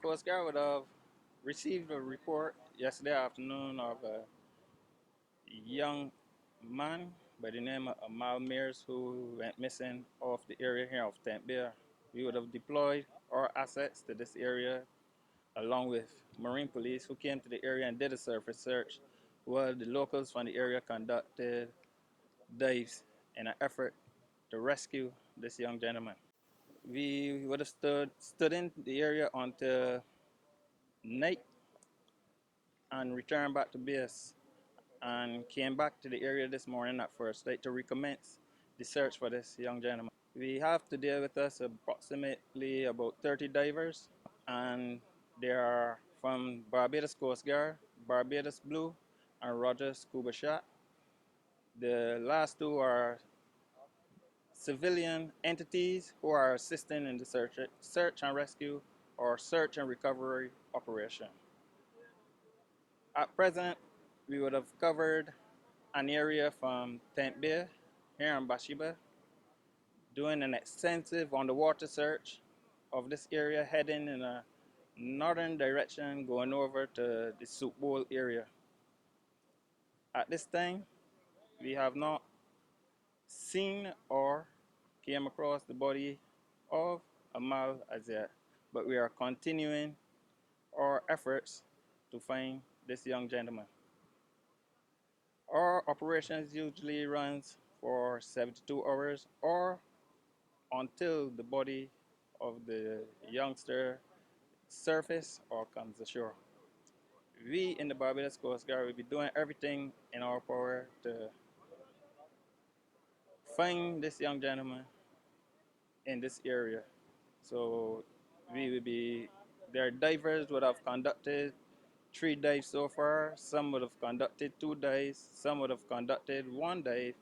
Coast Guard would have received a report yesterday afternoon of a young man by the name of Amali who went missing off the area here of Tent Bear. We would have deployed our assets to this area along with Marine Police who came to the area and did a surface search while the locals from the area conducted dives in an effort to rescue this young gentleman. We would have stood in the area until night and returned back to base and came back to the area this morning at first light to recommence the search for this young gentleman. We have today with us approximately about 30 divers, and they are from Barbados Coast Guard, Barbados Blue, and Rogers Scuba Shop. The last two are civilian entities who are assisting in the search and rescue or search and recovery operation. At present, we would have covered an area from Tent Bay here in Bathsheba, doing an extensive underwater search of this area, heading in a northern direction, going over to the Soup Bowl area. At this time, we have not seen or came across the body of Amal as yet, but we are continuing our efforts to find this young gentleman. Our operations usually runs for 72 hours or until the body of the youngster surface or comes ashore. We in the Barbados Coast Guard will be doing everything in our power to find this young gentleman in this area. So we will be, their divers would have conducted 3 dives so far, some would have conducted 2 dives, some would have conducted 1 dive,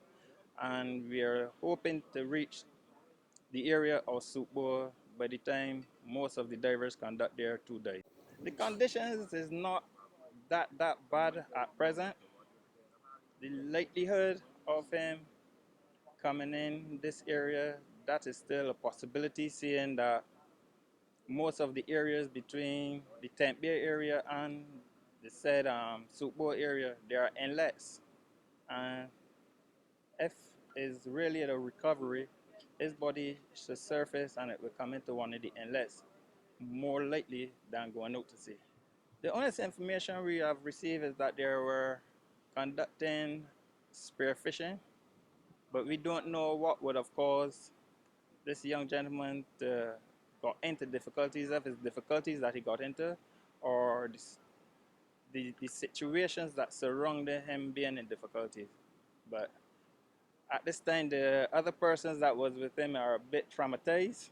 and we are hoping to reach the area of Soup Bowl by the time most of the divers conduct their 2 dives. The conditions is not that bad at present. The likelihood of him coming in this area, that is still a possibility, seeing that most of the areas between the Tent Bay area and the said Soup Bowl area, there are inlets. And if is really a recovery, his body should surface and it will come into one of the inlets more likely than going out to sea. The honest information we have received is that they were conducting spearfishing, but we don't know what would have caused this young gentleman to got into difficulties, if it's difficulties that he got into, or the situations that surrounded him being in difficulties. But at this time, the other persons that was with him are a bit traumatized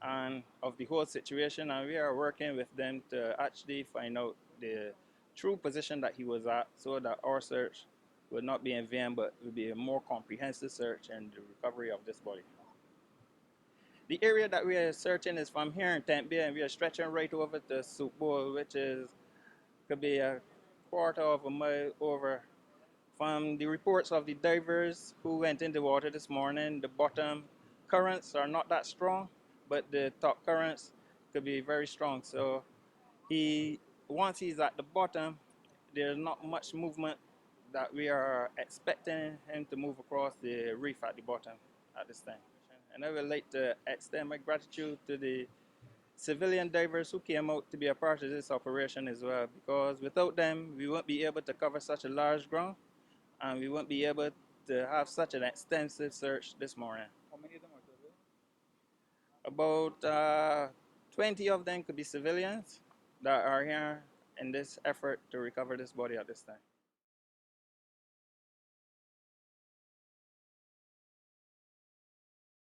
and of the whole situation, and we are working with them to actually find out the true position that he was at, so that our search will not be in vain, but will be a more comprehensive search and the recovery of this body. The area that we are searching is from here in Tent Bay, and we are stretching right over to Soup Bowl, which is could be a quarter of a mile over. From the reports of the divers who went in the water this morning, the bottom currents are not that strong, but the top currents could be very strong. So once he's at the bottom, there's not much movement that we are expecting him to move across the reef at the bottom at this time. And I would like to extend my gratitude to the civilian divers who came out to be a part of this operation as well, because without them, we won't be able to cover such a large ground, and we won't be able to have such an extensive search this morning. How many of them are there? About 20 of them could be civilians that are here in this effort to recover this body at this time.